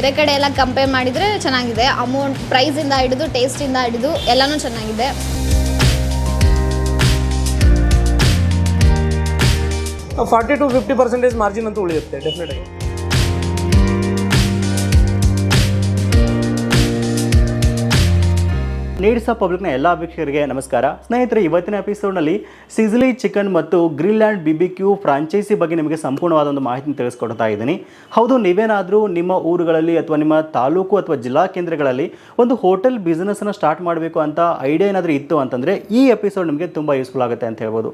ಬೇರೆ ಕಡೆ ಎಲ್ಲ ಕಂಪೇರ್ ಮಾಡಿದರೆ ಚೆನ್ನಾಗಿದೆ. ಅಮೌಂಟ್ ಪ್ರೈಸಿಂದ ಹಿಡಿದು ಟೇಸ್ಟಿಂದ ಹಿಡಿದು ಎಲ್ಲನೂ ಚೆನ್ನಾಗಿದೆ. 40 to 50% ಮಾರ್ಜಿನ್ ಅಂತೂ ಉಳಿಯುತ್ತೆ ಡೆಫಿನೆಟ್ ಆಗಿ. ನೀಡ್ಸ ಪಬ್ಲಿಕ್ನ ಎಲ್ಲ ವೀಕ್ಷಕರಿಗೆ ನಮಸ್ಕಾರ. ಸ್ನೇಹಿತರೆ, ಇವತ್ತಿನ ಎಪಿಸೋಡ್ನಲ್ಲಿ ಸಿಸಿಲಿ ಚಿಕನ್ ಮತ್ತು ಗ್ರಿಲ್ಲ್ಯಾಂಡ್ BBQ ಫ್ರಾಂಚೈಸಿ ಬಗ್ಗೆ ನಿಮಗೆ ಸಂಪೂರ್ಣವಾದ ಒಂದು ಮಾಹಿತಿ ತಿಳಿಸ್ಕೊಡ್ತಾ ಇದ್ದೀನಿ. ಹೌದು, ನೀವೇನಾದರೂ ನಿಮ್ಮ ಊರುಗಳಲ್ಲಿ ಅಥವಾ ನಿಮ್ಮ ತಾಲೂಕು ಅಥವಾ ಜಿಲ್ಲಾ ಕೇಂದ್ರಗಳಲ್ಲಿ ಒಂದು ಹೋಟೆಲ್ ಬಿಸ್ನೆಸ್ನ ಸ್ಟಾರ್ಟ್ ಮಾಡಬೇಕು ಅಂತ ಐಡಿಯಾ ಏನಾದರೂ ಇತ್ತು ಅಂತಂದರೆ ಈ ಎಪಿಸೋಡ್ ನಿಮಗೆ ತುಂಬ ಯೂಸ್ಫುಲ್ ಆಗುತ್ತೆ ಅಂತ ಹೇಳ್ಬೋದು.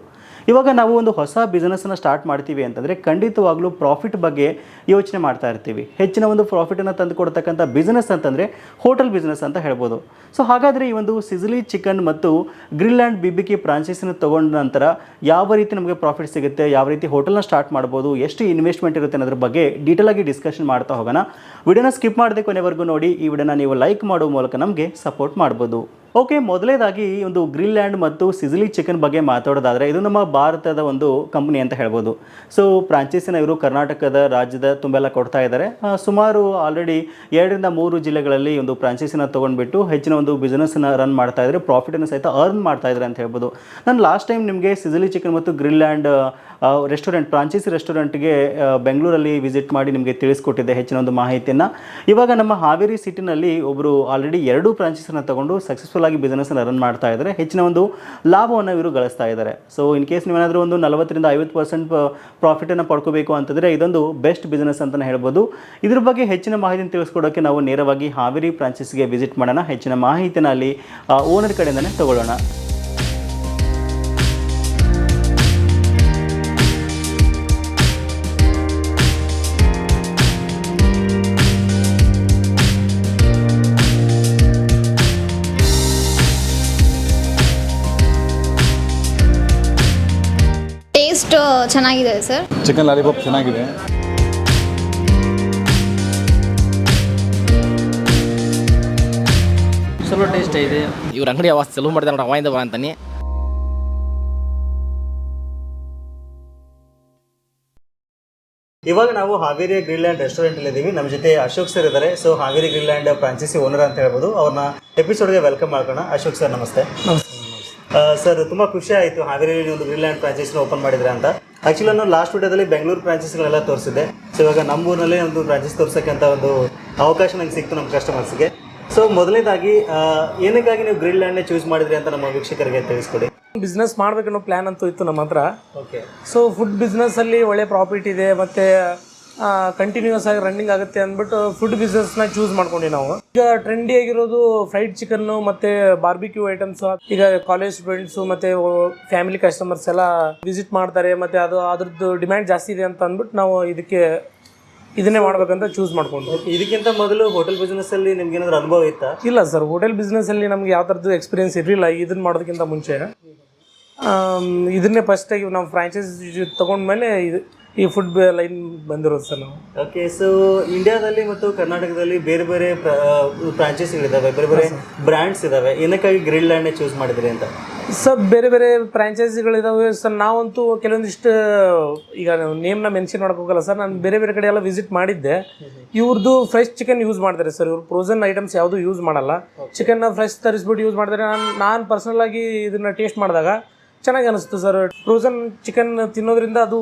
ಇವಾಗ ನಾವು ಒಂದು ಹೊಸ ಬಿಸ್ನೆಸ್ಸನ್ನು ಸ್ಟಾರ್ಟ್ ಮಾಡ್ತೀವಿ ಅಂತಂದರೆ ಖಂಡಿತವಾಗ್ಲೂ ಪ್ರಾಫಿಟ್ ಬಗ್ಗೆ ಯೋಚನೆ ಮಾಡ್ತಾ ಇರ್ತೀವಿ. ಹೆಚ್ಚಿನ ಒಂದು ಪ್ರಾಫಿಟನ್ನು ತಂದು ಕೊಡ್ತಕ್ಕಂಥ ಬಿಸ್ನೆಸ್ ಅಂತಂದರೆ ಹೋಟೆಲ್ ಬಿಸ್ನೆಸ್ ಅಂತ ಹೇಳ್ಬೋದು. ಸೊ ಹಾಗಾದರೆ ಈ ಒಂದು ಸಿಸಿಲಿ ಚಿಕನ್ ಮತ್ತು ಗ್ರಿಲ್ಲ್ಯಾಂಡ್ BBQ ಫ್ರಾಂಚೈಸಿನ ತೊಗೊಂಡ ನಂತರ ಯಾವ ರೀತಿ ನಮಗೆ ಪ್ರಾಫಿಟ್ ಸಿಗುತ್ತೆ, ಯಾವ ರೀತಿ ಹೋಟೆಲ್ನ ಸ್ಟಾರ್ಟ್ ಮಾಡ್ಬೋದು, ಎಷ್ಟು ಇನ್ವೆಸ್ಟ್ಮೆಂಟ್ ಇರುತ್ತೆ ಅನ್ನೋದ್ರ ಬಗ್ಗೆ ಡೀಟೇಲ್ ಆಗಿ ಡಿಸ್ಕಷನ್ ಮಾಡ್ತಾ ಹೋಗೋಣ. ವಿಡಿಯೋನ ಸ್ಕಿಪ್ ಮಾಡದೆ ಕೊನೆವರೆಗೂ ನೋಡಿ. ಈ ವಿಡಿಯೋನ ನೀವು ಲೈಕ್ ಮಾಡೋ ಮೂಲಕ ನಮಗೆ ಸಪೋರ್ಟ್ ಮಾಡ್ಬೋದು. ಓಕೆ, ಮೊದಲೇದಾಗಿ ಒಂದು ಗ್ರಿಲ್ಲ್ಯಾಂಡ್ ಮತ್ತು ಸಿಸಿಲಿ ಚಿಕನ್ ಬಗ್ಗೆ ಮಾತಾಡೋದಾದರೆ ಇದು ನಮ್ಮ ಭಾರತದ ಒಂದು ಕಂಪ್ನಿ ಅಂತ ಹೇಳ್ಬೋದು. ಸೊ ಫ್ರಾಂಚೈಸಿನ ಇವರು ಕರ್ನಾಟಕದ ರಾಜ್ಯದ ತುಂಬೆಲ್ಲ ಕೊಡ್ತಾ ಇದ್ದಾರೆ. ಸುಮಾರು ಆಲ್ರೆಡಿ 2 ರಿಂದ 3 ಜಿಲ್ಲೆಗಳಲ್ಲಿ ಒಂದು ಫ್ರಾಂಚೈಸಿನ ತೊಗೊಂಡ್ಬಿಟ್ಟು ಹೆಚ್ಚಿನ ಒಂದು ಬಿಸ್ನೆಸ್ನ ರನ್ ಮಾಡ್ತಾ ಇದ್ದಾರೆ, ಪ್ರಾಫಿಟನ್ನು ಸಹಿತ ಅರ್ನ್ ಮಾಡ್ತಾ ಇದ್ದಾರೆ ಅಂತ ಹೇಳ್ಬೋದು. ನಾನು ಲಾಸ್ಟ್ ಟೈಮ್ ನಿಮಗೆ ಸಿಸಿಲಿ ಚಿಕನ್ ಮತ್ತು ಗ್ರಿಲ್ಲ್ಯಾಂಡ್ ರೆಸ್ಟೋರೆಂಟ್ ಫ್ರಾಂಚೈಸಿ ರೆಸ್ಟೋರೆಂಟ್ಗೆ ಬೆಂಗಳೂರಲ್ಲಿ ವಿಸಿಟ್ ಮಾಡಿ ನಿಮಗೆ ತಿಳಿಸ್ಕೊಟ್ಟಿದ್ದೆ ಹೆಚ್ಚಿನ ಒಂದು ಮಾಹಿತಿಯನ್ನು. ಇವಾಗ ನಮ್ಮ ಹಾವೇರಿ ಸಿಟಿನಲ್ಲಿ ಒಬ್ಬರು ಆಲ್ರೆಡಿ 2 ಫ್ರಾಂಚೈಸಿನ ತಗೊಂಡು ಸಕ್ಸಸ್ಫುಲ್ ಆಗಿ ಬಿಸ್ನೆಸ್ನ ರನ್ ಮಾಡ್ತಾ ಇದ್ದಾರೆ, ಹೆಚ್ಚಿನ ಒಂದು ಲಾಭವನ್ನು ಇವರು ಗಳಿಸ್ತಾ ಇದ್ದಾರೆ. ಸೊ ಇನ್ ಕೇಸ್ ನೀವೇನಾದರೂ ಒಂದು 40 ರಿಂದ 50% ಪ್ರಾಫಿಟನ್ನು ಪಡ್ಕೋಬೇಕು ಅಂತಂದರೆ ಇದೊಂದು ಬೆಸ್ಟ್ ಬಿಸ್ನೆಸ್ ಅಂತಲೇ ಹೇಳ್ಬೋದು. ಇದ್ರ ಬಗ್ಗೆ ಹೆಚ್ಚಿನ ಮಾಹಿತಿನ ತಿಳಿಸ್ಕೊಡೋಕ್ಕೆ ನಾವು ನೇರವಾಗಿ ಹಾವೇರಿ ಫ್ರಾಂಚೈಸಿಗೆ ವಿಸಿಟ್ ಮಾಡೋಣ. ಹೆಚ್ಚಿನ ಮಾಹಿತಿನ ಅಲ್ಲಿ ಓನರ್ ಕಡೆಯಿಂದನೇ ತಗೊಳ್ಳೋಣ. ಟೇಸ್ಟ್ ಚೆನ್ನಾಗಿದೆ ಸರ್. ಚಿಕನ್ ಲಾಲಿಪಾಪ್ ಚೆನ್ನಾಗಿದೆ. ಚಲೋ ಟೇಸ್ಟ್ ಇದೆ. ಇವ್ರ ಅಂಗಡಿ ಅವಾಗ ಚಲೋ ಮಾಡಿದಾರೆ, ಅವಾಗಿಂದ ಬಾ ಅಂತಾನೆ. ಇವಾಗ ನಾವು ಹಾವೇರಿ ಗ್ರಿಲ್ಲ್ಯಾಂಡ್ ರೆಸ್ಟೋರೆಂಟಲ್ಲಿ ಇದ್ದೀವಿ. ನಮ್ಮ ಜೊತೆ ಅಶೋಕ್ ಸರ್ ಇದ್ದಾರೆ. ಸೊ ಹಾವೇರಿ ಗ್ರಿಲ್ಲ್ಯಾಂಡ್ ಫ್ರಾಂಚೈಸಿ ಓನರ್ ಅಂತ ಹೇಳ್ಬೋದು. ಅವ್ರನ್ನ ಎಪಿಸೋಡ್ಗೆ ವೆಲ್ಕಮ್ ಮಾಡೋಣ. ಅಶೋಕ್ ಸರ್ ನಮಸ್ತೆ. ಸರ್, ತುಂಬ ಖುಷಿ ಆಯಿತು ಹಾವೇರಿಯಲ್ಲಿ ಒಂದು ಗ್ರಿಲ್ಲ್ಯಾಂಡ್ ಫ್ರಾಂಚೈಸಿನ ಓಪನ್ ಮಾಡಿದ್ರೆ ಅಂತ. ಆ್ಯಕ್ಚುಲಿ ನಾನು ಲಾಸ್ಟ್ ವಿಡಿಯೋದಲ್ಲಿ ಬೆಂಗಳೂರು ಫ್ರಾಂಚೈಸಿಗಳೆಲ್ಲ ತೋರಿಸಿದ್ದೆ. ಸೊ ಇವಾಗ ನಮ್ಮೂರಿನಲ್ಲೇ ಒಂದು ಫ್ರಾಂಚೈಸಿ ತೋರಿಸೋಕ್ಕಂಥ ಒಂದು ಅವಕಾಶ ನಂಗೆ ಸಿಕ್ತು ನಮ್ಮ ಕಸ್ಟಮರ್ಸ್ಗೆ. ಸೊ ಮೊದಲನೇದಾಗಿ ಏನಕ್ಕಾಗಿ ನೀವು ಗ್ರಿಲ್ಲ್ಯಾಂಡ್ನೇ ಚೂಸ್ ಮಾಡಿದ್ರಿ ಅಂತ ನಮ್ಮ ವೀಕ್ಷಕರಿಗೆ ತಿಳಿಸ್ಕೊಡಿ. ಬಿಸ್ನೆಸ್ ಮಾಡಬೇಕನ್ನೋ ಪ್ಲ್ಯಾನ್ ಅಂತೂ ಇತ್ತು ನಮ್ಮ ಹತ್ರ. ಓಕೆ. ಸೊ ಫುಡ್ ಬಿಸ್ನೆಸ್ಸಲ್ಲಿ ಒಳ್ಳೆ ಪ್ರಾಫಿಟ್ ಇದೆ ಮತ್ತು ಕಂಟಿನ್ಯೂಸ್ ಆಗಿ ರನ್ನಿಂಗ್ ಆಗುತ್ತೆ ಅಂದ್ಬಿಟ್ಟು ಫುಡ್ ಬಿಸ್ನೆಸ್ನ ಚೂಸ್ ಮಾಡ್ಕೊಂಡ್ವಿ ನಾವು. ಈಗ ಟ್ರೆಂಡಿ ಆಗಿರೋದು ಫ್ರೈಡ್ ಚಿಕನ್ನು ಮತ್ತು ಬಾರ್ಬಿಕ್ಯೂ ಐಟಮ್ಸ್. ಈಗ ಕಾಲೇಜ್ ಸ್ಟೂಡೆಂಟ್ಸು ಮತ್ತು ಫ್ಯಾಮಿಲಿ ಕಸ್ಟಮರ್ಸ್ ಎಲ್ಲ ವಿಸಿಟ್ ಮಾಡ್ತಾರೆ, ಮತ್ತು ಅದ್ರದ್ದು ಡಿಮ್ಯಾಂಡ್ ಜಾಸ್ತಿ ಇದೆ ಅಂತ ಅಂದ್ಬಿಟ್ಟು ನಾವು ಇದನ್ನೇ ಮಾಡ್ಬೇಕಂತ ಚೂಸ್ ಮಾಡ್ಕೊಂಡು. ಇದಕ್ಕಿಂತ ಮೊದಲು ಹೋಟೆಲ್ ಬಿಸ್ನೆಸ್ಸಲ್ಲಿ ನಿಮ್ಗೆ ಏನಾದರೂ ಅನುಭವ ಇತ್ತಾ? ಇಲ್ಲ ಸರ್, ಹೋಟೆಲ್ ಬಿಸ್ನೆಸ್ಸಲ್ಲಿ ನಮ್ಗೆ ಯಾವ ಥರದ್ದು ಎಕ್ಸ್ಪೀರಿಯನ್ಸ್ ಇರಲಿಲ್ಲ. ಇದನ್ನು ಮಾಡೋದಕ್ಕಿಂತ ಮುಂಚೆ ಇದನ್ನೇ ಫಸ್ಟಾಗಿ ನಾವು ಫ್ರಾಂಚೈಸಿ ತೊಗೊಂಡ್ಮೇಲೆ ಈ ಫುಡ್ ಲೈನ್ ಬಂದಿರೋದು ಸರ್ ನಾವು. ಓಕೆ. ಸೊ ಇಂಡಿಯಾದಲ್ಲಿ ಮತ್ತು ಕರ್ನಾಟಕದಲ್ಲಿ ಬೇರೆ ಬೇರೆ ಫ್ರಾಂಚೈಸಿಗಳಿದ್ದಾವೆ, ಬೇರೆ ಬೇರೆ ಬ್ರ್ಯಾಂಡ್ಸ್ ಇದ್ದಾವೆ. ಏನಕ್ಕಾಗಿ ಗ್ರಿಲ್ಲ್ಯಾಂಡ್ನೇ ಚೂಸ್ ಮಾಡಿದ್ರಿ ಅಂತ? ಸರ್, ಬೇರೆ ಬೇರೆ ಫ್ರಾಂಚೈಸಿಗಳಿದ್ದಾವೆ ಸರ್. ನಾವಂತೂ ಕೆಲವೊಂದಿಷ್ಟು ಈಗ ನೇಮ್ನ ಮೆನ್ಷನ್ ಮಾಡೋಕೆ ಹೋಗಲ್ಲ ಸರ್. ನಾನು ಬೇರೆ ಬೇರೆ ಕಡೆ ಎಲ್ಲ ವಿಸಿಟ್ ಮಾಡಿದ್ದೆ. ಇವ್ರದ್ದು ಫ್ರೆಶ್ ಚಿಕನ್ ಯೂಸ್ ಮಾಡ್ತಾರೆ ಸರ್. ಇವ್ರು ಫ್ರೋಸನ್ ಐಟಮ್ಸ್ ಯಾವುದೂ ಯೂಸ್ ಮಾಡಲ್ಲ. ಚಿಕನ್ನ ಫ್ರೆಶ್ ತರಿಸ್ಬಿಟ್ಟು ಯೂಸ್ ಮಾಡ್ತಾರೆ. ನಾನು ಪರ್ಸನಲಾಗಿ ಇದನ್ನು ಟೇಸ್ಟ್ ಮಾಡಿದಾಗ ಚೆನ್ನಾಗಿ ಅನಿಸ್ತು ಸರ್. ಫ್ರೋಸನ್ ಚಿಕನ್ ತಿನ್ನೋದ್ರಿಂದ ಅದು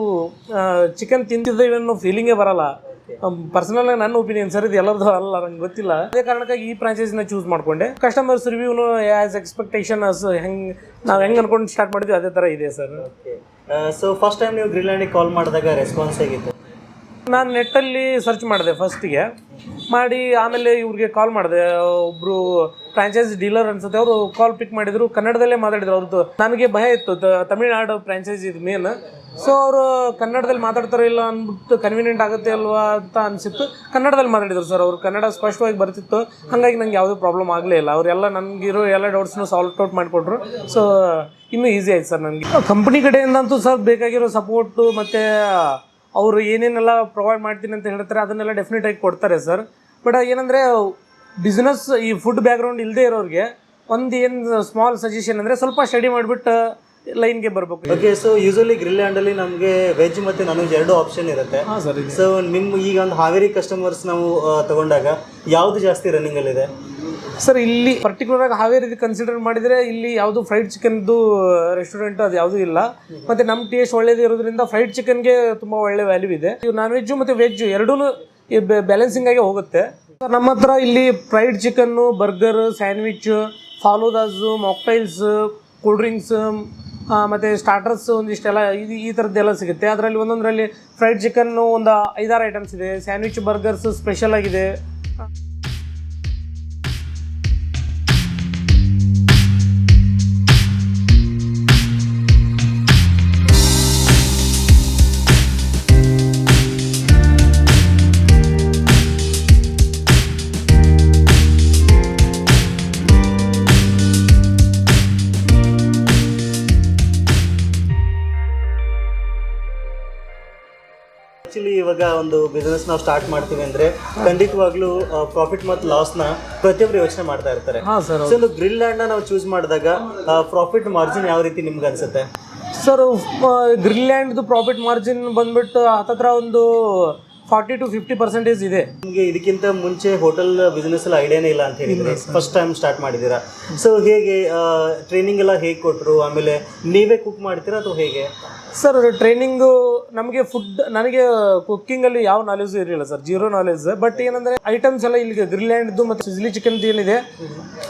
ಚಿಕನ್ ತಿಂತಿದ್ದೇವೆ ಅನ್ನೋ ಫೀಲಿಂಗೇ ಬರಲ್ಲ. ಪರ್ಸನಲ್ ಆಗಿ ನನ್ನ ಒಪಿನಿಯನ್ ಸರ್, ಇದು ಎಲ್ಲರದ್ದು ಅಲ್ಲ, ನಂಗೆ ಗೊತ್ತಿಲ್ಲ. ಅದೇ ಕಾರಣಕ್ಕಾಗಿ ಈ ಫ್ರಾಂಚೈಸಿನ ಚೂಸ್ ಮಾಡ್ಕೊಂಡೆ. ಕಸ್ಟಮರ್ಸ್ ರಿವ್ಯೂನು ಆ್ಯಸ್ ಎಕ್ಸ್ಪೆಕ್ಟೇಷನ್ ನಾವು ಹೆಂಗೆ ಅನ್ಕೊಂಡು ಸ್ಟಾರ್ಟ್ ಮಾಡಿದ್ವಿ ಅದೇ ಥರ ಇದೆ ಸರ್. ಸೊ ಫಸ್ಟ್ ಟೈಮ್ ನೀವು ಗ್ರಿಲ್ಲ್ಯಾಂಡಿಗೆ ಕಾಲ್ ಮಾಡಿದಾಗ ರೆಸ್ಪಾನ್ಸ್ ಹೇಗಿತ್ತು? ನಾನು ನೆಟ್ಟಲ್ಲಿ ಸರ್ಚ್ ಮಾಡಿದೆ ಫಸ್ಟಿಗೆ ಮಾಡಿ, ಆಮೇಲೆ ಇವ್ರಿಗೆ ಕಾಲ್ ಮಾಡಿದೆ. ಒಬ್ಬರು ಫ್ರಾಂಚೈಸ್ ಡೀಲರ್ ಅನ್ಸುತ್ತೆ, ಅವರು ಕಾಲ್ ಪಿಕ್ ಮಾಡಿದರು, ಕನ್ನಡದಲ್ಲೇ ಮಾತಾಡಿದ್ರು. ಅವ್ರದ್ದು ನನಗೆ ಭಯ ಇತ್ತು, ತಮಿಳ್ನಾಡು ಫ್ರಾಂಚೈಸಿ ಇದು ಮೇನ್. ಸೊ ಅವರು ಕನ್ನಡದಲ್ಲಿ ಮಾತಾಡ್ತಾರೋ ಇಲ್ಲ ಅಂದ್ಬಿಟ್ಟು ಕನ್ವೀನಿಯೆಂಟ್ ಆಗುತ್ತೆ ಅಲ್ವಾ ಅಂತ ಅನಿಸಿತ್ತು. ಕನ್ನಡದಲ್ಲಿ ಮಾತಾಡಿದ್ರು ಸರ್. ಅವರು ಕನ್ನಡ ಸ್ಪಷ್ಟವಾಗಿ ಬರ್ತಿತ್ತು, ಹಾಗಾಗಿ ನಂಗೆ ಯಾವುದೇ ಪ್ರಾಬ್ಲಮ್ ಆಗಲೇ ಇಲ್ಲ. ಅವರೆಲ್ಲ ನನಗಿರೋ ಎಲ್ಲ ಡೌಟ್ಸ್ನು ಸಾಲ್ವ್ ಔಟ್ ಮಾಡಿಕೊಟ್ರು. ಸೊ ಇನ್ನೂ ಈಸಿ ಆಯ್ತು ಸರ್ ನನಗೆ. ಕಂಪ್ನಿ ಕಡೆಯಿಂದಂತೂ ಸರ್ ಬೇಕಾಗಿರೋ ಸಪೋರ್ಟು ಮತ್ತು ಅವರು ಏನೇನೆಲ್ಲ ಪ್ರೊವೈಡ್ ಮಾಡ್ತೀನಿ ಅಂತ ಹೇಳ್ತಾರೆ ಅದನ್ನೆಲ್ಲ ಡೆಫಿನೆಟಾಗಿ ಕೊಡ್ತಾರೆ ಸರ್. ಬಟ್ ಏನಂದರೆ ಬಿಸ್ನೆಸ್ ಈ ಫುಡ್ ಬ್ಯಾಕ್ಗ್ರೌಂಡ್ ಇಲ್ಲದೆ ಇರೋರಿಗೆ ಒಂದು ಏನು ಸ್ಮಾಲ್ ಸಜೆಷನ್ ಅಂದರೆ ಸ್ವಲ್ಪ ಸ್ಟಡಿ ಮಾಡಿಬಿಟ್ಟು ಲೈನ್ಗೆ ಬರಬೇಕು. ಓಕೆ, ಸೊ ಯೂಶಲಿ ಗ್ರಿಲ್ಯಾಂಡ್ ಅಲ್ಲಿ ನಮಗೆ ವೆಜ್ ಮತ್ತೆ ನಾನ್ ವೆಜ್ ಎರಡು ಆಪ್ಷನ್ ಇರುತ್ತೆ. ಹಾಂ ಸರ್. ಸೊ ನಿಮ್ಮ ಈಗ ಒಂದು ಹಾವೇರಿ ಕಸ್ಟಮರ್ಸ್ ನಾವು ತಗೊಂಡಾಗ ಯಾವುದು ಜಾಸ್ತಿ ರನ್ನಿಂಗ್ ಅಲ್ಲಿ ಇದೆ ಸರ್? ಇಲ್ಲಿ ಪರ್ಟಿಕ್ಯುಲರ್ ಆಗಿ ಹಾವೇರಿ ಕನ್ಸಿಡರ್ ಮಾಡಿದರೆ ಇಲ್ಲಿ ಯಾವುದು ಫ್ರೈಡ್ ಚಿಕನ್ದು ರೆಸ್ಟೋರೆಂಟ್ ಅದು ಯಾವುದೂ ಇಲ್ಲ. ಮತ್ತು ನಮ್ಮ ಟೇಸ್ಟ್ ಒಳ್ಳೇದು ಇರೋದ್ರಿಂದ ಫ್ರೈಡ್ ಚಿಕನ್ಗೆ ತುಂಬ ಒಳ್ಳೆ ವ್ಯಾಲ್ಯೂ ಇದೆ. ನಾನ್ ವೆಜ್ಜು ಮತ್ತು ವೆಜ್ ಎರಡೂ ಬ್ಯಾಲೆನ್ಸಿಂಗ್ ಆಗಿ ಹೋಗುತ್ತೆ. ನಮ್ಮ ಹತ್ರ ಇಲ್ಲಿ fried chicken, burger, sandwich, faloodas, mocktails, cool drinks ಮತ್ತು ಸ್ಟಾರ್ಟರ್ಸ್ ಒಂದಿಷ್ಟೆಲ್ಲ ಈ ಥರದ್ದೆಲ್ಲ ಸಿಗುತ್ತೆ. ಅದರಲ್ಲಿ ಒಂದೊಂದರಲ್ಲಿ ಫ್ರೈಡ್ ಚಿಕನ್ನು ಒಂದು 5-6 ಐಟಮ್ಸ್ ಇದೆ. ಸ್ಯಾಂಡ್ವಿಚ್, ಬರ್ಗರ್ಸ್ ಸ್ಪೆಷಲ್ ಆಗಿದೆ. ಆಕ್ಚುಲಿ ಇವಾಗ ಒಂದು ಬಿಸ್ನೆಸ್ ನಾವು ಸ್ಟಾರ್ಟ್ ಮಾಡ್ತೀವಿ ಅಂದ್ರೆ ಖಂಡಿತವಾಗ್ಲೂ ಪ್ರಾಫಿಟ್ ಮತ್ತು ಲಾಸ್ನ ಪ್ರತಿಯೊಬ್ಬರು ಯೋಚನೆ ಮಾಡ್ತಾ ಇರ್ತಾರೆ. ಸೊ ಒಂದು ಗ್ರಿಲ್ಯಾಂಡ್ ನಾವು ಚೂಸ್ ಮಾಡಿದಾಗ ಪ್ರಾಫಿಟ್ ಮಾರ್ಜಿನ್ ಯಾವ ರೀತಿ ನಿಮ್ಗೆ ಅನ್ಸುತ್ತೆ ಸರ್? ಗ್ರಿಲ್ಯಾಂಡ್ದು ಪ್ರಾಫಿಟ್ ಮಾರ್ಜಿನ್ ಬಂದ್ಬಿಟ್ಟು ಹತ್ತತ್ರ ಒಂದು 40 to 50% ಇದೆ. ನಿಮಗೆ ಇದಕ್ಕಿಂತ ಮುಂಚೆ ಹೋಟೆಲ್ ಬಿಸ್ನೆಸ್ ಎಲ್ಲ ಐಡಿಯಾನೇ ಇಲ್ಲ ಅಂತ ಹೇಳಿದ್ರೆ ಫಸ್ಟ್ ಟೈಮ್ ಸ್ಟಾರ್ಟ್ ಮಾಡಿದ್ದೀರಾ. ಸೊ ಹೇಗೆ ಟ್ರೈನಿಂಗ್ ಎಲ್ಲ ಹೇಗೆ ಕೊಟ್ಟರು, ಆಮೇಲೆ ನೀವೇ ಕುಕ್ ಮಾಡ್ತೀರಾ ಅಥವಾ ಹೇಗೆ? ಸರ್ ಟ್ರೈನಿಂಗು ನಮಗೆ ನನಗೆ ಕುಕ್ಕಿಂಗಲ್ಲಿ ಯಾವ ನಾಲೆಜು ಇರಲಿಲ್ಲ ಸರ್, ಜೀರೋ ನಾಲೆಜ್. ಬಟ್ ಏನಂದರೆ ಐಟಮ್ಸ್ ಎಲ್ಲ ಇಲ್ಲಿಗೆ ಗ್ರಿಲ್ಯಾಂಡ್ದು ಮತ್ತು ಸಿಜ್ಲಿ ಚಿಕನ್ದು ಏನಿದೆ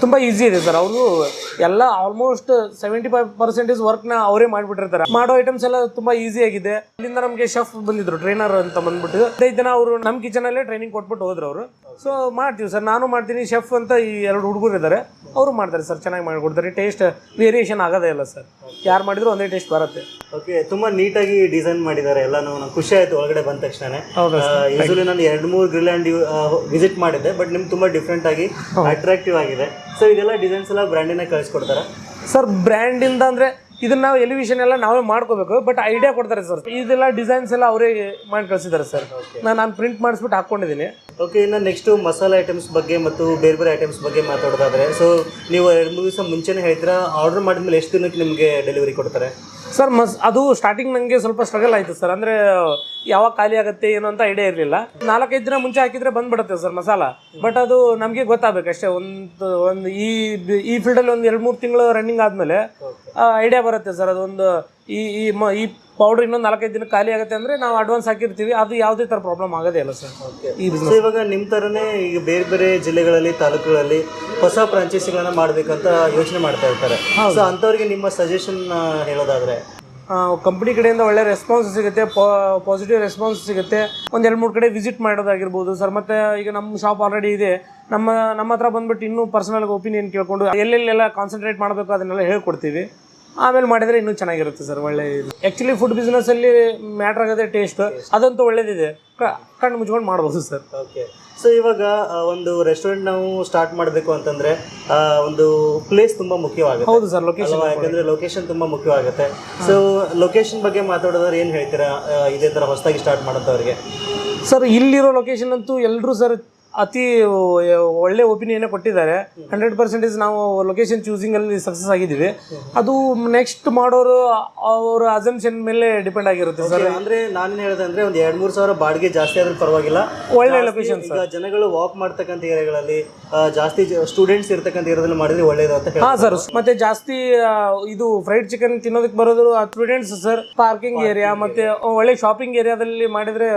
ತುಂಬ ಈಸಿ ಇದೆ ಸರ್. ಅವರು ಎಲ್ಲ ಆಲ್ಮೋಸ್ಟ್ 75% ವರ್ಕ್ನ ಅವರೇ ಮಾಡಿಬಿಟ್ಟಿರ್ತಾರೆ. ಮಾಡೋ ಐಟಮ್ಸ್ ಎಲ್ಲ ತುಂಬ ಈಸಿ ಆಗಿದೆ. ಅಲ್ಲಿಂದ ನಮಗೆ ಶೆಫ್ ಬಂದಿದ್ರು, ಟ್ರೈನರ್ ಅಂತ ಬಂದ್ಬಿಟ್ಟು 5 ದಿನ ಅವರು ನಮ್ಮ ಕಿಚನಲ್ಲೇ ಟ್ರೈನಿಂಗ್ ಕೊಟ್ಬಿಟ್ಟು ಹೋದ್ರು ಅವರು. ಸೊ ಮಾಡ್ತೀವಿ ಸರ್, ನಾನು ಮಾಡ್ತೀನಿ, ಶೆಫ್ ಅಂತ ಈ 2 ಹುಡುಗರು ಇದ್ದಾರೆ, ಅವರು ಮಾಡ್ತಾರೆ ಸರ್, ಚೆನ್ನಾಗಿ ಮಾಡಿಕೊಡ್ತಾರೆ. ಟೇಸ್ಟ್ ವೇರಿಯೇಷನ್ ಆಗೋದೇ ಇಲ್ಲ ಸರ್, ಯಾರು ಮಾಡಿದ್ರು ಒಂದೇ ಟೇಸ್ಟ್ ಬರುತ್ತೆ. ಓಕೆ, ತುಂಬಾ ನೀಟಾಗಿ ಡಿಸೈನ್ ಮಾಡಿದ್ದಾರೆ ಎಲ್ಲ. ನಂಗೆ ಖುಷಿ ಆಯ್ತು ಒಳಗಡೆ ಬಂದ ತಕ್ಷಣ. ಯೂಶಲಿ ನಾನು 2-3 ಗ್ರಿಲ್ಯಾಂಡ್ ವಿಸಿಟ್ ಮಾಡಿದ್ದೆ, ಬಟ್ ನಿಮ್ಗೆ ತುಂಬಾ ಡಿಫ್ರೆಂಟ್ ಆಗಿ ಅಟ್ರಾಕ್ಟಿವ್ ಆಗಿದೆ. ಸೊ ಇದೆಲ್ಲ ಡಿಸೈನ್ಸ್ ಎಲ್ಲ ಬ್ರ್ಯಾಂಡಿನ ಕಳಿಸ್ಕೊಡ್ತಾರೆ ಸರ್? ಬ್ರ್ಯಾಂಡಿಂದ ಅಂದರೆ ಇದನ್ನ ನಾವು ಎಲಿವಿಷನ್ ಎಲ್ಲ ನಾವೇ ಮಾಡ್ಕೋಬೇಕು, ಬಟ್ ಐಡಿಯಾ ಕೊಡ್ತಾರೆ ಸರ್. ಇದೆಲ್ಲ ಡಿಸೈನ್ಸ್ ಎಲ್ಲ ಅವರೇ ಮಾಡಿ ಕಳಿಸಿದ್ದಾರೆ ಸರ್. ನಾನು ಪ್ರಿಂಟ್ ಮಾಡಿಸ್ಬಿಟ್ಟು ಹಾಕ್ಕೊಂಡಿದ್ದೀನಿ. ಓಕೆ, ಇನ್ನು ನೆಕ್ಸ್ಟ್ ಮಸಾಲೆ ಐಟಮ್ಸ್ ಬಗ್ಗೆ ಮತ್ತು ಬೇರೆ ಬೇರೆ ಐಟಮ್ಸ್ ಬಗ್ಗೆ ಮಾತಾಡೋದಾದ್ರೆ, ಸೊ ನೀವು 2-3 ದಿವಸ ಮುಂಚೆನೇ ಹೇಳ್ತೀರಾ, ಆರ್ಡರ್ ಮಾಡಿದ್ಮೇಲೆ ಎಷ್ಟು ದಿನಕ್ಕೆ ನಿಮಗೆ ಡೆಲಿವರಿ ಕೊಡ್ತಾರೆ ಸರ್? ಅದು ಸ್ಟಾರ್ಟಿಂಗ್ ನನಗೆ ಸ್ವಲ್ಪ ಸ್ಟ್ರಗಲ್ ಆಯಿತು ಸರ್. ಅಂದರೆ ಯಾವಾಗ ಖಾಲಿ ಆಗುತ್ತೆ ಏನು ಅಂತ ಐಡಿಯಾ ಇರಲಿಲ್ಲ. 4-5 ದಿನ ಮುಂಚೆ ಹಾಕಿದರೆ ಬಂದುಬಿಡುತ್ತೆ ಸರ್ ಮಸಾಲ. ಬಟ್ ಅದು ನಮಗೆ ಗೊತ್ತಾಗಬೇಕು ಅಷ್ಟೇ. ಒಂದು ಈ ಫೀಲ್ಡಲ್ಲಿ ಒಂದು 2-3 ತಿಂಗಳು ರನ್ನಿಂಗ್ ಆದಮೇಲೆ ಐಡಿಯಾ ಬರುತ್ತೆ ಸರ್. ಅದೊಂದು ಈ ಪೌಡ್ರ್ ಇನ್ನೊಂದು 4-5 ದಿನ ಖಾಲಿ ಆಗುತ್ತೆ ಅಂದರೆ ನಾವು ಅಡ್ವಾನ್ಸ್ ಹಾಕಿರ್ತೀವಿ, ಅದು ಯಾವುದೇ ಥರ ಪ್ರಾಬ್ಲಮ್ ಆಗೋದೇ ಇಲ್ಲ ಸರ್. ಈ ಬಿಸ್ನೆಸ್ ಇವಾಗ ನಿಮ್ಮ ಥರನೇ ಈಗ ಬೇರೆ ಬೇರೆ ಜಿಲ್ಲೆಗಳಲ್ಲಿ, ತಾಲೂಕುಗಳಲ್ಲಿ ಹೊಸ ಫ್ರಾಂಚೈಸಿಗಳನ್ನ ಮಾಡಬೇಕಂತ ಯೋಚನೆ ಮಾಡ್ತಾ ಇರ್ತಾರೆ. ಸೊ ಅಂಥವ್ರಿಗೆ ನಿಮ್ಮ ಸಜೆಷನ್ ಹೇಳೋದಾದರೆ? ಕಂಪ್ನಿ ಕಡೆಯಿಂದ ಒಳ್ಳೆ ರೆಸ್ಪಾನ್ಸ್ ಸಿಗುತ್ತೆ, ಪಾಸಿಟಿವ್ ರೆಸ್ಪಾನ್ಸ್ ಸಿಗುತ್ತೆ. ಒಂದು 2-3 ಕಡೆ ವಿಸಿಟ್ ಮಾಡೋದಾಗಿರ್ಬೋದು ಸರ್. ಮತ್ತು ಈಗ ನಮ್ಮ ಶಾಪ್ ಆಲ್ರೆಡಿ ಇದೆ, ನಮ್ಮ ಹತ್ರ ಬಂದುಬಿಟ್ಟು ಇನ್ನೂ ಪರ್ಸನಲ್ ಒಪಿನಿಯನ್ ಕೇಳ್ಕೊಂಡು ಎಲ್ಲೆಲ್ಲೆಲ್ಲ ಕಾನ್ಸಂಟ್ರೇಟ್ ಮಾಡಬೇಕು ಅದನ್ನೆಲ್ಲ ಹೇಳ್ಕೊಡ್ತೀವಿ. ಆಮೇಲೆ ಮಾಡಿದರೆ ಇನ್ನೂ ಚೆನ್ನಾಗಿರುತ್ತೆ ಸರ್. ಒಳ್ಳೆ ಆ್ಯಕ್ಚುಲಿ ಫುಡ್ ಬಿಸ್ನೆಸ್ಸಲ್ಲಿ ಮ್ಯಾಟ್ರ್ ಆಗೋದೇ ಟೇಸ್ಟ್, ಅದಂತೂ ಒಳ್ಳೇದಿದೆ, ಕಣ್ಣು ಮುಚ್ಕೊಂಡು ಮಾಡ್ಬೋದು ಸರ್. ಓಕೆ, ಸೊ ಇವಾಗ ಒಂದು ರೆಸ್ಟೋರೆಂಟ್ ನಾವು ಸ್ಟಾರ್ಟ್ ಮಾಡಬೇಕು ಅಂತಂದರೆ ಒಂದು ಪ್ಲೇಸ್ ತುಂಬ ಮುಖ್ಯವಾಗುತ್ತೆ. ಹೌದು ಸರ್, ಲೊಕೇಶನ್. ಯಾಕಂದರೆ ಲೊಕೇಶನ್ ತುಂಬ ಮುಖ್ಯವಾಗುತ್ತೆ. ಸೊ ಲೊಕೇಶನ್ ಬಗ್ಗೆ ಮಾತಾಡೋದ್ರೆ ಏನು ಹೇಳ್ತೀರಾ ಇದೇ ಥರ ಹೊಸದಾಗಿ ಸ್ಟಾರ್ಟ್ ಮಾಡೋಂಥವ್ರಿಗೆ? ಸರ್ ಇಲ್ಲಿರೋ ಲೊಕೇಶನ್ ಅಂತೂ ಎಲ್ಲರೂ ಸರ್ ಅತಿ ಒಳ್ಳೆ ಒಪಿನಿಯನ್ನೇ ಕೊಟ್ಟಿದ್ದಾರೆ. 100% ನಾವು ಲೊಕೇಶನ್ ಚೂಸಿಂಗಲ್ಲಿ ಸಕ್ಸಸ್ ಆಗಿದ್ದೀವಿ. ಅದು ನೆಕ್ಸ್ಟ್ ಮಾಡೋರು ಅವರ ಅಸಂಪ್ಷನ್ ಮೇಲೆ ಡಿಪೆಂಡ್ ಆಗಿರುತ್ತೆ ಸರ್. ಅಂದರೆ ನಾನು ಹೇಳಿದೆ ಅಂದರೆ ಒಂದು 2-3 ಸಾವಿರ ಬಾಡಿಗೆ ಜಾಸ್ತಿ ಆದರೂ ಪರವಾಗಿಲ್ಲ, ಒಳ್ಳೆ ಲೊಕೇಶನ್. ಈಗ ಜನಗಳು ವಾಕ್ ಮಾಡ್ತಕ್ಕಂಥ ಏರಿಯಾಗಳಲ್ಲಿ, ಜಾಸ್ತಿ ಸ್ಟೂಡೆಂಟ್ಸ್ ಇರ್ತಕ್ಕಂಥ ಏರಿಯಾದಲ್ಲಿ ಮಾಡಿದ್ರೆ ಒಳ್ಳೇದು ಅಂತ. ಹಾಂ ಸರ್, ಮತ್ತೆ ಜಾಸ್ತಿ ಇದು ಫ್ರೈಡ್ ಚಿಕನ್ ತಿನ್ನೋದಕ್ಕೆ ಬರೋದು ಸ್ಟೂಡೆಂಟ್ಸ್ ಸರ್. ಪಾರ್ಕಿಂಗ್ ಏರಿಯಾ ಮತ್ತು ಒಳ್ಳೆ ಶಾಪಿಂಗ್ ಏರಿಯಾದಲ್ಲಿ ಮಾಡಿದರೆ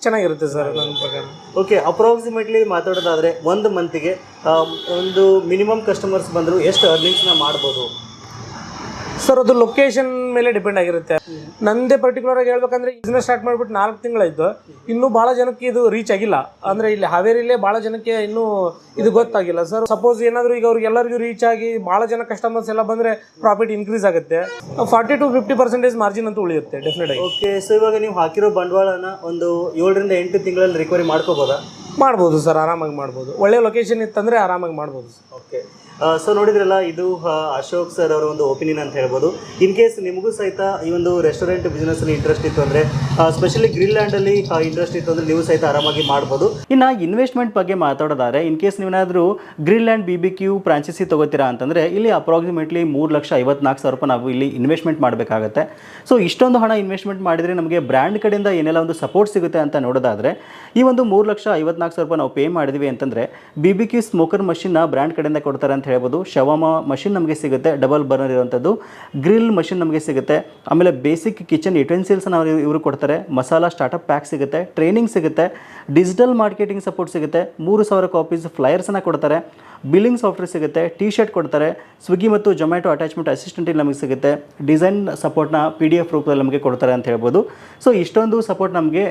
ಚೆನ್ನಾಗಿರುತ್ತೆ ಸರ್ ನನ್ನ ಪ್ರಕಾರ. ಓಕೆ, ಅಪ್ರಾಕ್ಸಿಮೇಟ್ಲಿ ಮಾತಾಡೋದಾದರೆ ಒಂದು ಮಂತಿಗೆ ಒಂದು ಮಿನಿಮಮ್ ಕಸ್ಟಮರ್ಸ್ ಬಂದರೂ ಎಷ್ಟು ಅರ್ನಿಂಗ್ಸ್ನ ಮಾಡ್ಬೋದು ಸರ್? ಅದು ಲೊಕೇಶನ್ ಮೇಲೆ ಡಿಪೆಂಡ್ ಆಗಿರುತ್ತೆ. ನಂದೇ ಪರ್ಟಿಕ್ಯುಲರ್ ಆಗಿ ಹೇಳ್ಬೇಕಂದ್ರೆ ಬಿಸ್ನೆಸ್ ಸ್ಟಾರ್ಟ್ ಮಾಡಿಬಿಟ್ಟು 4 ತಿಂಗಳಾಯಿತು, ಇನ್ನೂ ಭಾಳ ಜನಕ್ಕೆ ಇದು ರೀಚ್ ಆಗಿಲ್ಲ. ಅಂದರೆ ಇಲ್ಲಿ ಹಾವೇರಿಲೇ ಭಾಳ ಜನಕ್ಕೆ ಇನ್ನೂ ಇದು ಗೊತ್ತಾಗಿಲ್ಲ ಸರ್. ಸಪೋಸ್ ಏನಾದರೂ ಈಗ ಅವ್ರಿಗೆಲ್ಲರಿಗೂ ರೀಚ್ ಆಗಿ ಭಾಳ ಜನ ಕಸ್ಟಮರ್ಸ್ ಎಲ್ಲ ಬಂದರೆ ಪ್ರಾಫಿಟ್ ಇನ್ಕ್ರೀಸ್ ಆಗುತ್ತೆ. 40 to 50% ಮಾರ್ಜಿನ್ ಅಂತೂ ಉಳಿಯುತ್ತೆ ಡೆಫಿನೆಟ್ ಆಗಿ. ಓಕೆ, ಸೊ ಇವಾಗ ನೀವು ಹಾಕಿರೋ ಬಂಡವಾಳನ ಒಂದು 7 ರಿಂದ 8 ತಿಂಗಳಲ್ಲಿ ರಿಕವರಿ ಮಾಡ್ಕೋಬೋದಾ? ಮಾಡ್ಬೋದು ಸರ್, ಆರಾಮಾಗಿ ಮಾಡ್ಬೋದು. ಒಳ್ಳೆ ಲೊಕೇಶನ್ ಇತ್ತಂದರೆ ಆರಾಮಾಗಿ ಮಾಡ್ಬೋದು ಸರ್. ಓಕೆ, ಸೊ ನೋಡಿದ್ರಲ್ಲ, ಇದು ಅಶೋಕ್ ಸರ್ ಅವರ ಒಂದು ಒಪಿನಿಯನ್ ಅಂತ ಹೇಳ್ಬೋದು. ಇನ್ ಕೇಸ್ ನಿಮಗೂ ಸಹಿತ ಈ ಒಂದು ರೆಸ್ಟೋರೆಂಟ್ ಬಿಸ್ನೆಸ್ಸಲ್ಲಿ ಇಂಟ್ರೆಸ್ಟ್ ಇತ್ತು ಅಂದರೆ, ಸ್ಪೆಷಲಿ ಗ್ರಿಲ್ಲ್ಯಾಂಡಲ್ಲಿ ಇಂಟ್ರೆಸ್ಟ್ ಇತ್ತು ಅಂದರೆ ನೀವು ಸಹಿತ ಆರಾಮಾಗಿ ಮಾಡ್ಬೋದು. ಇನ್ನು ಇನ್ವೆಸ್ಟ್ಮೆಂಟ್ ಬಗ್ಗೆ ಮಾತಾಡೋದಾದ್ರೆ, ಇನ್ ಕೇಸ್ ನೀವೇನಾದರೂ ಗ್ರಿಲ್ಲ್ಯಾಂಡ್ BBQ ಫ್ರಾಂಚೈಸಿ ತೊಗೋತೀರಾ ಅಂತಂದರೆ ಇಲ್ಲಿ ಅಪ್ರಾಕ್ಸಿಮೇಟ್ಲಿ 3,54,000 ರೂಪಾಯಿ ನಾವು ಇಲ್ಲಿ ಇನ್ವೆಸ್ಟ್ಮೆಂಟ್ ಮಾಡಬೇಕಾಗತ್ತೆ. ಸೊ ಇಷ್ಟೊಂದು ಹಣ ಇನ್ವೆಸ್ಟ್ಮೆಂಟ್ ಮಾಡಿದರೆ ನಮಗೆ ಬ್ರ್ಯಾಂಡ್ ಕಡೆಯಿಂದ ಏನೆಲ್ಲ ಒಂದು ಸಪೋರ್ಟ್ ಸಿಗುತ್ತೆ ಅಂತ ನೋಡೋದಾದರೆ, ಈ ಒಂದು 3,54,000 ರೂಪಾಯಿ ನಾವು ಪೇ ಮಾಡಿದ್ವಿ ಅಂತಂದರೆ BBQ ಸ್ಮೋಕರ್ ಮಷಿನ್ನ ಬ್ರ್ಯಾಂಡ್ ಕಡೆಯಿಂದ ಕೊಡ್ತಾರೆ ಅಂತ ಹೇಳ್ಬೋದು. ಶವಾಮ ಮಷಿನ್ ನಮಗೆ ಸಿಗುತ್ತೆ, ಡಬಲ್ ಬರ್ನರ್ ಇರುವಂಥದ್ದು. ಗ್ರಿಲ್ ಮಷಿನ್ ನಮಗೆ ಸಿಗುತ್ತೆ. ಆಮೇಲೆ ಬೇಸಿಕ್ ಕಿಚನ್ ಯುಟೆನ್ಸಿಲ್ಸ್ ನಾವು ಇವರು ಕೊಡ್ತಾರೆ. ಮಸಾಲಾ ಸ್ಟಾರ್ಟಪ್ ಪ್ಯಾಕ್ ಸಿಗುತ್ತೆ, ಟ್ರೈನಿಂಗ್ ಸಿಗುತ್ತೆ, ಡಿಜಿಟಲ್ ಮಾರ್ಕೆಟಿಂಗ್ ಸಪೋರ್ಟ್ ಸಿಗುತ್ತೆ, 3,000 ಕಾಪೀಸ್ ಫ್ಲೈಯರ್ಸನ್ನು ಕೊಡ್ತಾರೆ, ಬಿಲ್ಲಿಂಗ್ ಸಾಫ್ಟ್ವೇರ್ ಸಿಗುತ್ತೆ, ಟಿ ಶರ್ಟ್ ಕೊಡ್ತಾರೆ, ಸ್ವಿಗ್ಗಿ ಮತ್ತು ಜೊಮ್ಯಾಟೊ ಅಟ್ಯಾಚ್ಮೆಂಟ್ ಅಸಿಸ್ಟೆಂಟ್ ಇಲ್ಲಿ ನಮಗೆ ಸಿಗುತ್ತೆ, ಡಿಸೈನ್ ಸಪೋರ್ಟ್ನ PDF ರೂಪದಲ್ಲಿ ನಮಗೆ ಕೊಡ್ತಾರೆ ಅಂತ ಹೇಳ್ಬೋದು. ಸೊ ಇಷ್ಟೊಂದು ಸಪೋರ್ಟ್ ನಮಗೆ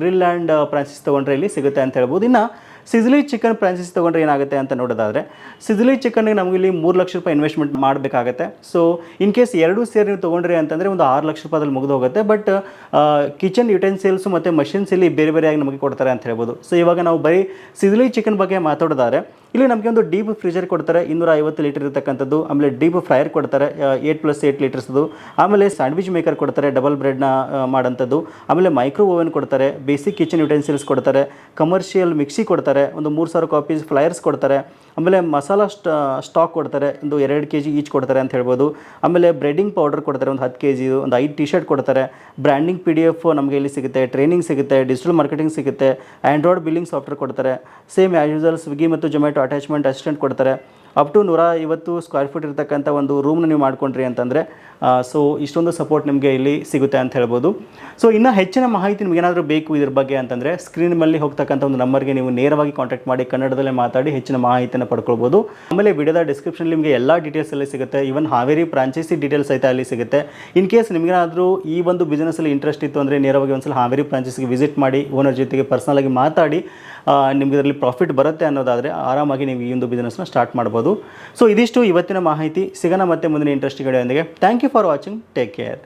ಗ್ರಿಲ್ಲ್ಯಾಂಡ್ ಫ್ರಾಂಚೈಸಿ ತೊಗೊಂಡ್ರೆ ಇಲ್ಲಿ ಸಿಗುತ್ತೆ ಅಂತ ಹೇಳ್ಬೋದು. ಇನ್ನು ಸಿಝ್ಲಿ ಚಿಕನ್ ಫ್ರಾಂಚೈಸಿ ತೊಗೊಂಡ್ರೆ ಏನಾಗುತ್ತೆ ಅಂತ ನೋಡೋದಾದರೆ, ಸಿಝ್ಲಿ ಚಿಕನ್ಗೆ ನಮಗೆ ಇಲ್ಲಿ 3 ಲಕ್ಷ ರೂಪಾಯಿ ಇನ್ವೆಸ್ಟ್ಮೆಂಟ್ ಮಾಡಬೇಕಾಗತ್ತೆ. ಸೊ ಇನ್ ಕೇಸ್ ಎರಡೂ ಸೇರಿ ನೀವು ತೊಗೊಂಡ್ರಿ ಅಂತಂದರೆ ಒಂದು 6 ಲಕ್ಷ ರೂಪಾಯಿದಲ್ಲಿ ಮುಗಿದು ಹೋಗುತ್ತೆ. ಬಟ್ ಕಿಚನ್ ಯುಟೆನ್ಸಿಲ್ಸು ಮತ್ತು ಮಷಿನ್ಸ್ ಇಲ್ಲಿ ಬೇರೆ ಬೇರೆಯಾಗಿ ನಮಗೆ ಕೊಡ್ತಾರೆ ಅಂತ ಹೇಳ್ಬೋದು. ಸೊ ಇವಾಗ ನಾವು ಬರೀ ಸಿಝ್ಲಿ ಚಿಕನ್ ಬಗ್ಗೆ ಮಾತಾಡೋದಾದರೆ, ಇಲ್ಲಿ ನಮಗೆ ಒಂದು ಡೀಪ್ ಫ್ರೀಜರ್ ಕೊಡ್ತಾರೆ, 250 ಲೀಟರ್ ಇರತಕ್ಕಂಥದ್ದು. ಆಮೇಲೆ ಡೀಪ್ ಫ್ರೈಯರ್ ಕೊಡ್ತಾರೆ, 8+8 ಲೀಟರ್ಸ್ದು. ಆಮೇಲೆ ಸ್ಯಾಂಡ್ವಿಚ್ ಮೇಕರ್ ಕೊಡ್ತಾರೆ, ಡಬಲ್ ಬ್ರೆಡ್ನ ಮಾಡೋಂಥದ್ದು. ಆಮೇಲೆ ಮೈಕ್ರೋ ಓವನ್ ಕೊಡ್ತಾರೆ, ಬೇಸಿಕ್ ಕಿಚನ್ ಯುಟೆನ್ಸಿಲ್ಸ್ ಕೊಡ್ತಾರೆ, ಕಮರ್ಷಿಯಲ್ ಮಿಕ್ಸಿ ಕೊಡ್ತಾರೆ, ಒಂದು 3,000 ಕಾಪೀಸ್ ಫ್ಲೈಯರ್ಸ್ ಕೊಡ್ತಾರೆ. ಆಮೇಲೆ ಮಸಾಲಾ ಸ್ಟಾಕ್ ಕೊಡ್ತಾರೆ, ಒಂದು 2 kg ಈಚ್ ಕೊಡ್ತಾರೆ ಅಂತ ಹೇಳ್ಬೋದು. ಆಮೇಲೆ ಬ್ರೆಡಿಂಗ್ ಪೌಡರ್ ಕೊಡ್ತಾರೆ, ಒಂದು 10 kg, ಒಂದು 5 ಟಿ ಶರ್ಟ್ ಕೊಡ್ತಾರೆ. ಬ್ರ್ಯಾಂಡಿಂಗ್ PDF ನಮಗೆ ಇಲ್ಲಿ ಸಿಗುತ್ತೆ, ಟ್ರೈನಿಂಗ್ ಸಿಗುತ್ತೆ, ಡಿಜಿಟಲ್ ಮಾರ್ಕೆಟಿಂಗ್ ಸಿಗುತ್ತೆ, ಆ್ಯಂಡ್ರಾಯ್ಡ್ ಬಿಲ್ಲಿಂಗ್ ಸಾಫ್ಟ್ವೇರ್ ಕೊಡ್ತಾರೆ. ಸೇಮ್ ಆ್ಯಸ್ ಯೂಸಲ್ ಸ್ವಿಗ್ಗಿ ಮತ್ತು ಜೊಮ್ಯಾಟೊ ಅಟ್ಯಾಚ್ಮೆಂಟ್ ಅಸಿಸ್ಟೆಂಟ್ ಕೊಡ್ತಾರೆ. ಅಪ್ ಟು 150 ಸ್ಕ್ವೇರ್ ಫೀಟ್ ಇರತಕ್ಕಂಥ ಒಂದು ರೂಮ್ನ ನೀವು ಮಾಡ್ಕೊಂಡ್ರಿ ಅಂತಂದರೆ ಸೊ ಇಷ್ಟೊಂದು ಸಪೋರ್ಟ್ ನಿಮಗೆ ಇಲ್ಲಿ ಸಿಗುತ್ತೆ ಅಂತ ಹೇಳ್ಬೋದು. ಸೊ ಇನ್ನೂ ಹೆಚ್ಚಿನ ಮಾಹಿತಿ ನಿಮ್ಗೆ ಏನಾದರೂ ಬೇಕು ಇದ್ರ ಬಗ್ಗೆ ಅಂತಂದರೆ ಸ್ಕ್ರೀನ್ ಮೇಲೆ ಹೋಗ್ತಕ್ಕಂಥ ಒಂದು ನಂಬರ್ಗೆ ನೀವು ನೇರವಾಗಿ ಕಾಂಟ್ಯಾಕ್ಟ್ ಮಾಡಿ ಕನ್ನಡದಲ್ಲೇ ಮಾತಾಡಿ ಹೆಚ್ಚಿನ ಮಾಹಿತಿಯನ್ನು ಪಡ್ಕೊಳ್ಬೋದು. ಆಮೇಲೆ ವಿಡಿಯೋದ ಡಿಸ್ಕ್ರಿಪ್ಷನ್ ನಿಮಗೆ ಎಲ್ಲ ಡೀಟೇಲ್ಸ್ ಅಲ್ಲಿ ಸಿಗುತ್ತೆ. ಈವನ್ ಹಾವೇರಿ ಫ್ರಾಂಚೈಸಿ ಡೀಟೇಲ್ಸ್ ಸಹಿತ ಅಲ್ಲಿ ಸಿಗುತ್ತೆ. ಇನ್ ಕೇಸ್ ನಿಮಗೇನಾದರೂ ಈ ಒಂದು ಬಿಸ್ನೆಸ್ಸಲ್ಲಿ ಇಂಟ್ರೆಸ್ಟ್ ಇತ್ತು ಅಂದರೆ ನೇರವಾಗಿ ಒಂದ್ಸಲ ಹಾವೇರಿ ಫ್ರಾಂಚೈಸಿಗೆ ವಿಸಿಟ್ ಮಾಡಿ ಓನರ್ ಜೊತೆಗೆ ಪರ್ಸನಲಾಗಿ ಮಾತಾಡಿ ನಿಮಗೆ ಇದರಲ್ಲಿ ಪ್ರಾಫಿಟ್ ಬರುತ್ತೆ ಅನ್ನೋದಾದರೆ ಆರಾಮಾಗಿ ನೀವು ಈ ಒಂದು ಬಿಸ್ನೆಸ್ನ ಸ್ಟಾರ್ಟ್ ಮಾಡ್ಬೋದು. ಸೊ ಇದಿಷ್ಟು ಇವತ್ತಿನ ಮಾಹಿತಿ. ಸಿಗೋಣ ಮತ್ತೆ ಮುಂದಿನ ಇಂಟ್ರೆಸ್ಟಿಂಗ್ ವಿಡಿಯೋದೊಂದಿಗೆ. Thank you for watching. Take care.